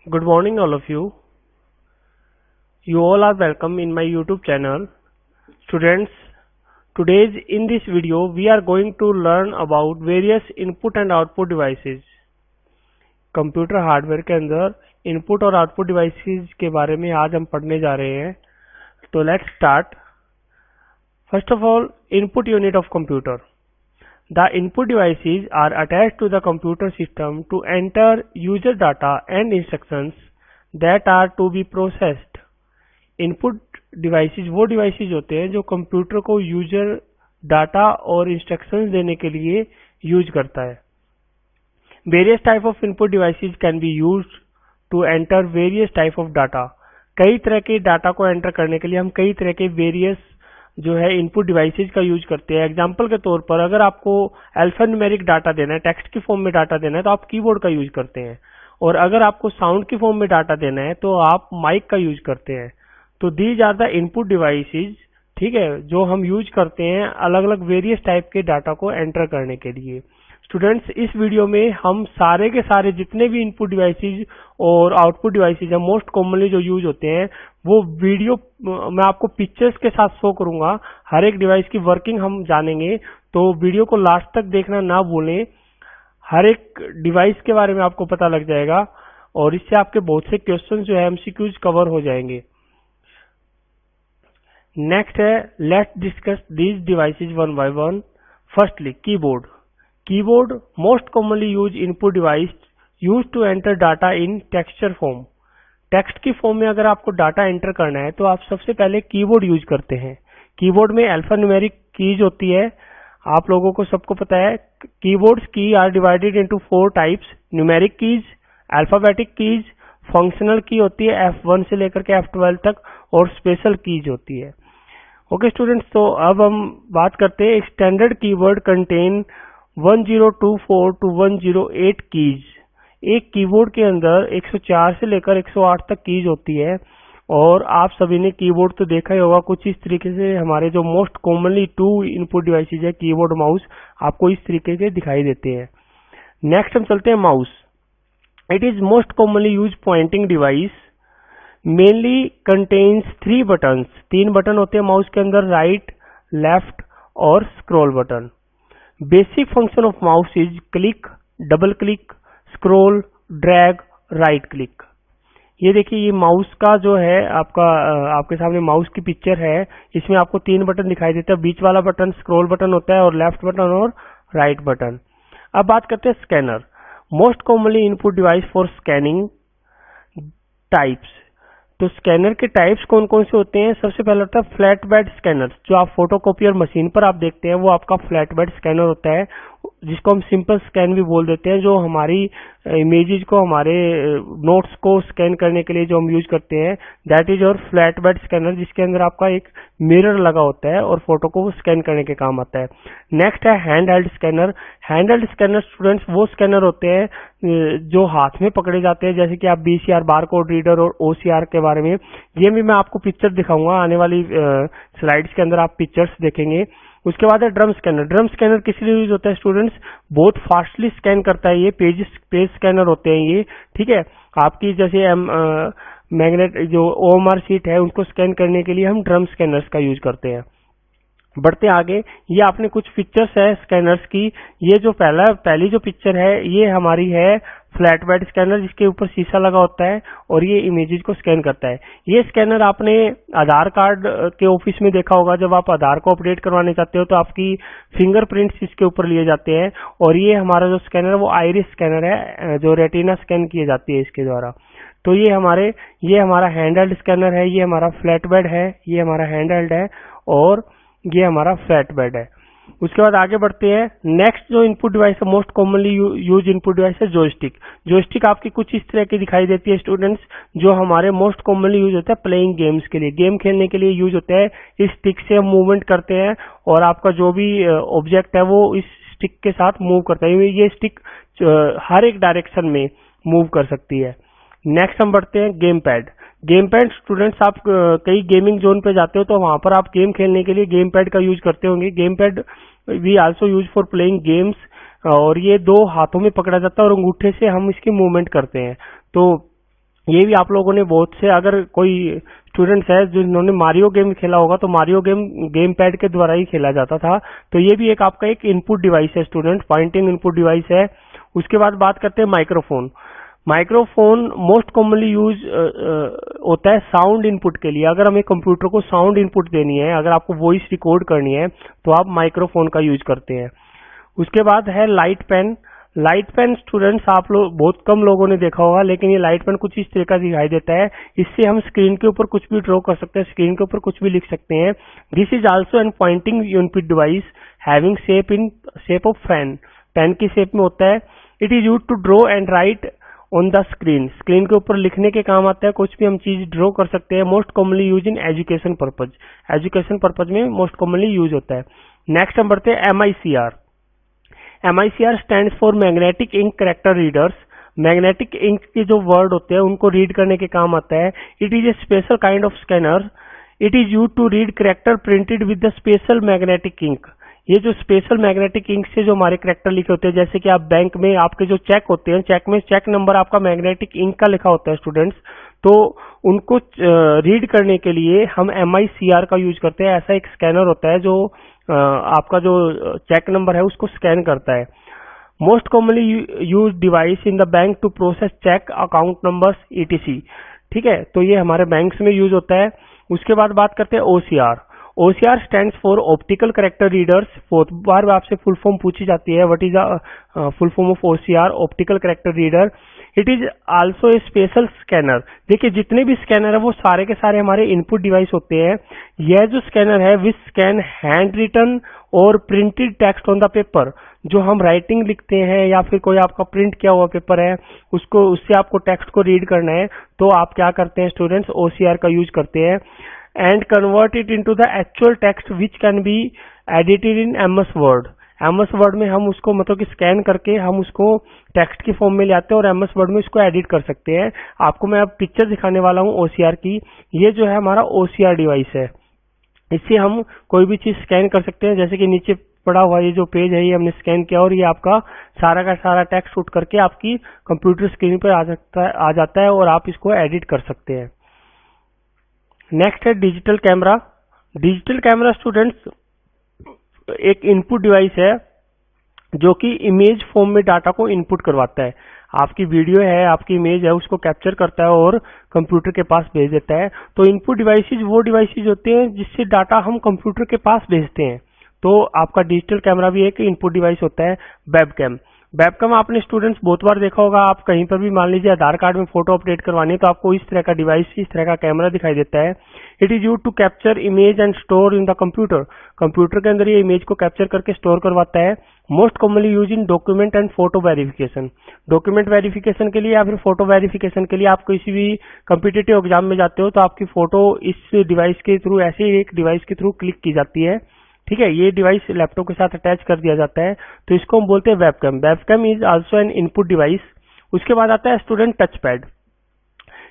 Good morning, all of you. You all are welcome in my YouTube channel. Students, in this video we are going to learn about various input and output devices. Computer hardware के अंदर input और output devices के बारे में आज हम पढ़ने जा रहे हैं. तो let's start. First of all, input unit of computer. The input devices are attached to the computer system to enter user data and instructions that are to be processed. Input devices वो devices होते हैं जो computer को user data और instructions देने के लिए use करता है. Various type of input devices can be used to enter various type of data. कई तरह के डाटा को एंटर करने के लिए हम कई तरह के वेरियस जो है इनपुट डिवाइसेस का यूज करते हैं. एग्जांपल के तौर पर अगर आपको अल्फान्यूमेरिक डाटा देना है, टेक्स्ट की फॉर्म में डाटा देना है, तो आप कीबोर्ड का यूज करते हैं. और अगर आपको साउंड की फॉर्म में डाटा देना है तो आप माइक का यूज करते हैं. तो these are the input devices, ठीक है, जो हम यूज करते हैं अलग अलग वेरियस टाइप के डाटा को एंटर करने के लिए. स्टूडेंट्स, इस वीडियो में हम सारे के सारे जितने भी इनपुट डिवाइसेस और आउटपुट डिवाइसेस हैं मोस्ट कॉमनली जो यूज होते हैं वो वीडियो मैं आपको पिक्चर्स के साथ शो करूंगा. हर एक डिवाइस की वर्किंग हम जानेंगे, तो वीडियो को लास्ट तक देखना ना भूलें. हर एक डिवाइस के बारे में आपको पता लग जाएगा और इससे आपके बहुत से क्वेश्चन जो है एमसीक्यूज कवर हो जाएंगे. नेक्स्ट है, let's discuss these devices one by one. Firstly, keyboard. Keyboard, most commonly used input device used to enter data in texture form. Text की फॉर्म में अगर आपको डाटा एंटर करना है तो आप सबसे पहले कीबोर्ड यूज करते हैं. कीबोर्ड में अल्फान्यूमेरिक कीज होती है, आप लोगों को सबको पता है. Keyboards key are divided into 4 types: numeric keys, alphabetic keys, functional key होती है F1 से लेकर के F12 तक, और स्पेशल कीज होती है. ओके स्टूडेंट्स, तो अब हम बात करते हैं. Standard keyboard contain 1024 to 108 keys. एक कीबोर्ड के अंदर 104 से लेकर 108 तक कीज होती है. और आप सभी ने कीबोर्ड तो देखा ही होगा कुछ इस तरीके से. हमारे जो मोस्ट कॉमनली 2 इनपुट डिवाइसेज है, कीबोर्ड, माउस, आपको इस तरीके के दिखाई देते हैं. नेक्स्ट हम चलते हैं mouse. It is most commonly use pointing device. Mainly contains 3 buttons. 3 button होते हैं माउस के अंदर, राइट, लेफ्ट और scroll button. Basic function of mouse is click, double click, scroll, drag, right click. ये देखिए, ये माउस का जो है आपके सामने माउस की पिक्चर है. इसमें आपको 3 बटन दिखाई देते हैं. बीच वाला बटन स्क्रॉल बटन होता है और लेफ्ट बटन और राइट बटन. अब बात करते हैं scanner. Most commonly input device for scanning types. तो स्कैनर के टाइप्स कौन कौन से होते हैं? सबसे पहला होता है फ्लैट बेड स्कैनर. जो आप फोटोकॉपियर मशीन पर आप देखते हैं वो आपका फ्लैट बेड स्कैनर होता है, जिसको हम सिंपल स्कैन भी बोल देते हैं. जो हमारी इमेजेस को, हमारे नोट्स को स्कैन करने के लिए जो हम यूज करते हैं, दैट इज और फ्लैट बेड स्कैनर, जिसके अंदर आपका एक मिरर लगा होता है और फोटो को स्कैन करने के काम आता है. नेक्स्ट है hand held scanner. Hand held scanner students वो स्कैनर होते हैं जो हाथ में पकड़े जाते हैं, जैसे कि आप BCR बारकोड रीडर और OCR के बारे में ये भी मैं आपको पिक्चर दिखाऊंगा आने वाली स्लाइड्स के अंदर, आप पिक्चर्स देखेंगे. उसके बाद है ड्रम स्कैनर. ड्रम स्कैनर किस लिए यूज होता है स्टूडेंट्स? बहुत फास्टली स्कैन करता है ये. पेज स्कैनर होते हैं ये, ठीक है. आपकी जैसे मैग्नेट जो OMR शीट है उनको स्कैन करने के लिए हम ड्रम स्कैनर्स का यूज करते हैं. बढ़ते आगे, ये आपने कुछ पिक्चर्स है स्कैनर्स की. ये जो पहली जो पिक्चर है ये हमारी है फ्लैट बेड स्कैनर, जिसके ऊपर शीशा लगा होता है और ये इमेजेस को स्कैन करता है. ये स्कैनर आपने आधार कार्ड के ऑफिस में देखा होगा. जब आप आधार को अपडेट करवाने चाहते हो तो आपकी फिंगरप्रिंट्स इसके ऊपर लिए जाते हैं. और ये हमारा जो स्कैनर है वो आइरिस स्कैनर है, जो रेटिना स्कैन की जाती है इसके द्वारा. तो ये हमारा हैंड हेल्ड स्कैनर है, ये हमारा फ्लैट बेड है, ये हमारा हैंड हेल्ड है और ये हमारा फ्लैट बेड है. उसके बाद आगे बढ़ते हैं. नेक्स्ट जो इनपुट डिवाइस है, most commonly use input device है जॉयस्टिक. जॉयस्टिक आपकी कुछ इस तरह की दिखाई देती है स्टूडेंट्स, जो हमारे मोस्ट कॉमनली यूज होता है प्लेइंग गेम्स के लिए. गेम खेलने के लिए यूज होता है. इस स्टिक से हम मूवमेंट करते हैं और आपका जो भी ऑब्जेक्ट है वो इस स्टिक के साथ मूव करता है. ये स्टिक हर एक डायरेक्शन में मूव कर सकती है. नेक्स्ट हम बढ़ते हैं game pad. Game pad students, आप कई गेमिंग जोन पे जाते हो तो वहां पर आप गेम खेलने के लिए गेम पैड का यूज करते होंगे. Game pad we also use for playing games. और ये 2 हाथों में पकड़ा जाता है और अंगूठे से हम इसकी मूवमेंट करते हैं. तो ये भी आप लोगों ने बहुत से, अगर कोई स्टूडेंट्स है जिन्होंने मारियो गेम खेला होगा तो मारियो गेम पैड के द्वारा ही खेला जाता था। तो ये भी एक आपका एक इनपुट डिवाइस है स्टूडेंट, पॉइंटिंग इनपुट डिवाइस है। उसके बाद बात करते हैं microphone. Microphone most commonly use होता है साउंड इनपुट के लिए। अगर हमें कंप्यूटर को साउंड इनपुट देनी है, अगर आपको वॉइस रिकॉर्ड करनी है, तो आप माइक्रोफोन का यूज करते हैं। उसके बाद है light pen. Light pen students आप लोग बहुत कम लोगों ने देखा होगा, लेकिन ये लाइट पेन कुछ इस तरह का दिखाई देता है। इससे हम स्क्रीन के ऊपर कुछ भी ड्रॉ कर सकते हैं, स्क्रीन के ऊपर कुछ भी लिख सकते हैं। This is also an pointing input device having shape of pen. Pen की शेप में होता है। It is use to draw and write on the screen. Screen के ऊपर लिखने के काम आता है, कुछ भी हम चीज ड्रॉ कर सकते हैं। Most commonly use in education purpose. Education purpose में मोस्ट कॉमनली यूज होता है। नेक्स्ट हम बढ़ते हैं MICR। MICR stand for magnetic ink character readers. Magnetic ink के जो वर्ड होते हैं उनको रीड करने के काम आता है। It is a special kind of scanner. It is use to read character printed with the special magnetic ink. ये जो स्पेशल मैग्नेटिक इंक से जो हमारे कैरेक्टर लिखे होते हैं, जैसे कि आप बैंक में आपके जो चेक होते हैं, चेक में चेक नंबर आपका मैग्नेटिक इंक का लिखा होता है स्टूडेंट्स, तो उनको रीड करने के लिए हम MICR का यूज करते हैं। ऐसा एक स्कैनर होता है जो आपका जो चेक नंबर है उसको स्कैन करता है। Most commonly use device in the bank to process cheque, account numbers ETC। ठीक है, तो ये हमारे बैंक्स में यूज होता है। उसके बाद बात करते हैं OCR। OCR stand for optical character readers. बहुत बार आपसे फुल फॉर्म पूछी जाती है, what is the full form of OCR, optical character reader. It is also a special scanner. देखिए जितने भी स्कैनर है वो सारे के सारे हमारे इनपुट डिवाइस होते हैं। यह जो स्कैनर है विच स्कैन हैंड रिटन और printed text on the paper. जो हम राइटिंग लिखते हैं या फिर कोई आपका प्रिंट किया हुआ पेपर है, उसको उससे आपको टेक्स्ट को रीड करना है, तो आप क्या करते हैं स्टूडेंट्स, OCR का यूज करते हैं। And convert it into the actual text which can be edited in MS word. MS word में हम उसको मतलब कि स्कैन करके हम उसको टेक्स्ट की फॉर्म में ले आते हैं और MS वर्ड में इसको एडिट कर सकते हैं। आपको मैं अब पिक्चर दिखाने वाला हूँ OCR की। ये जो है हमारा OCR डिवाइस है। इससे हम कोई भी चीज स्कैन कर सकते हैं। जैसे कि नीचे पड़ा हुआ ये जो पेज है, ये हमने स्कैन किया और ये आपका सारा का सारा टेक्स्ट उठ करके आपकी कंप्यूटर स्क्रीन पर आ जाता है और आप इसको एडिट कर सकते हैं। नेक्स्ट है digital camera. Digital camera students एक इनपुट डिवाइस है जो कि इमेज फॉर्म में डाटा को इनपुट करवाता है। आपकी वीडियो है, आपकी इमेज है, उसको कैप्चर करता है और कंप्यूटर के पास भेज देता है। तो इनपुट डिवाइसेज वो डिवाइसेज होते हैं जिससे डाटा हम कंप्यूटर के पास भेजते हैं। तो आपका डिजिटल कैमरा भी एक इनपुट डिवाइस होता है। वेबकैम। वेबकैम आपने स्टूडेंट्स बहुत बार देखा होगा। आप कहीं पर भी मान लीजिए आधार कार्ड में फोटो अपडेट करवानी है तो आपको इस तरह का डिवाइस, इस तरह का कैमरा दिखाई देता है। It is use to capture image and store in the computer. Computer के अंदर ये इमेज को कैप्चर करके स्टोर करवाता है। Most commonly use in document and photo verification. Document verification के लिए या फिर फोटो वेरिफिकेशन के लिए आप किसी भी कॉम्पिटिटिव एग्जाम में जाते हो तो आपकी फोटो इस डिवाइस के थ्रू, ऐसे ही एक डिवाइस के थ्रू क्लिक की जाती है। ठीक है, ये डिवाइस लैपटॉप के साथ अटैच कर दिया जाता है, तो इसको हम बोलते हैं webcam. Webcam is also an input device. उसके बाद आता है student touch pad.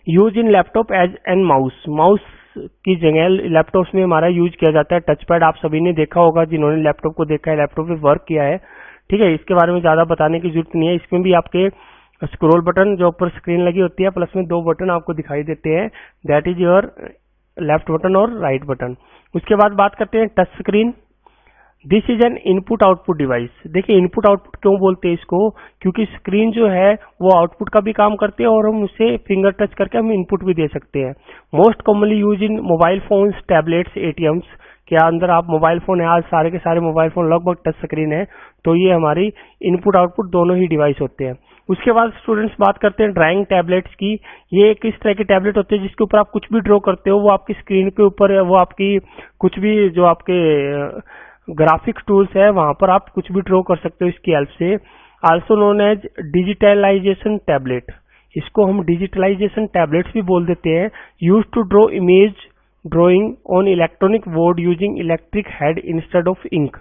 Use in laptop as an mouse. Mouse की जगह लैपटॉप्स में हमारा यूज किया जाता है टच पैड। आप सभी ने देखा होगा जिन्होंने लैपटॉप को देखा है, लैपटॉप पे वर्क किया है। ठीक है, इसके बारे में ज्यादा बताने की जरूरत नहीं है। इसमें भी आपके स्क्रॉल बटन जो ऊपर स्क्रीन लगी होती है, प्लस में 2 बटन आपको दिखाई देते हैं, that is your left button और राइट बटन। उसके बाद बात करते हैं touch screen. This is an input output device. देखिए इनपुट आउटपुट क्यों बोलते हैं इसको, क्योंकि स्क्रीन जो है वो आउटपुट का भी काम करती है और हम उससे फिंगर टच करके हम इनपुट भी दे सकते हैं। मोस्ट कॉमनली यूज इन मोबाइल फोन्स, टैबलेट्स, ATMs। क्या अंदर आप मोबाइल फोन है, आज सारे के सारे मोबाइल फोन लगभग टच स्क्रीन है, तो ये हमारी इनपुट आउटपुट दोनों ही डिवाइस होते हैं। उसके बाद स्टूडेंट्स बात करते हैं ड्राइंग टैबलेट्स की। ये एक इस तरह की टैबलेट होती है जिसके ऊपर आप कुछ भी ड्रॉ करते हो, वो आपकी स्क्रीन के ऊपर, वो आपकी कुछ भी जो आपके ग्राफिक्स टूल्स है वहां पर आप कुछ भी ड्रॉ कर सकते हो इसकी हेल्प से। Also known as digitalization tablet. इसको हम डिजिटलाइजेशन टैबलेट्स भी बोल देते हैं। Use to draw image drawing on electronic board using electric head instead of ink.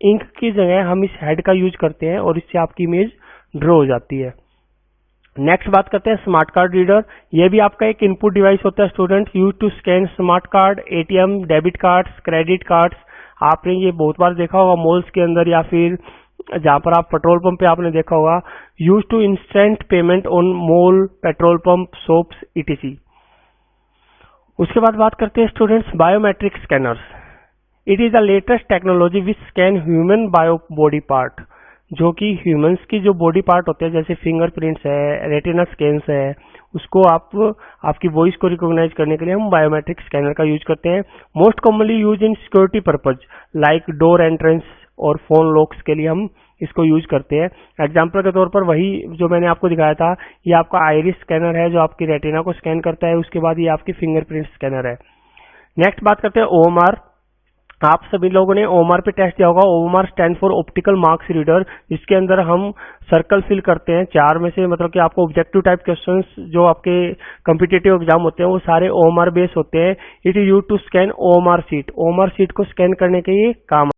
Ink की जगह हम इस हेड का यूज करते हैं और इससे आपकी इमेज ड्रॉ हो जाती है। नेक्स्ट बात करते हैं स्मार्ट कार्ड रीडर। यह भी आपका एक इनपुट डिवाइस होता है student. Use to scan smart card, ATM, debit cards, credit cards. आपने ये बहुत बार देखा होगा मॉल्स के अंदर या फिर जहां पर आप पेट्रोल पंप पे आपने देखा होगा, use to instant payment on mall, petrol pump, shops etc। उसके बाद बात करते हैं students biometric scanners. It is the latest technology which scan human bio body part, जो कि ह्यूमंस की जो बॉडी पार्ट होते हैं जैसे फिंगरप्रिंट्स है, रेटिना स्कैन्स है, उसको आपकी वॉइस को रिकॉग्नाइज करने के लिए हम बायोमेट्रिक स्कैनर का यूज करते हैं। मोस्ट कॉमनली यूज इन security purpose like door entrance और फोन लॉक्स के लिए हम इसको यूज करते हैं। एग्जाम्पल के तौर पर वही जो मैंने आपको दिखाया था, ये आपका आइरिस स्कैनर है जो आपकी रेटिना को स्कैन करता है, उसके बाद ये आपकी फिंगरप्रिंट स्कैनर है। नेक्स्ट बात करते हैं ओएमआर। आप सभी लोगों ने ओएमआर पे टेस्ट दिया होगा। OMR stand for optical marks reader, जिसके अंदर हम सर्कल फिल करते हैं 4 में से, मतलब कि आपको ऑब्जेक्टिव टाइप क्वेश्चंस जो आपके कॉम्पिटिटिव एग्जाम होते हैं वो सारे ओएमआर बेस होते हैं। It is used to scan OMR sheet. OMR sheet को स्कैन करने के ये काम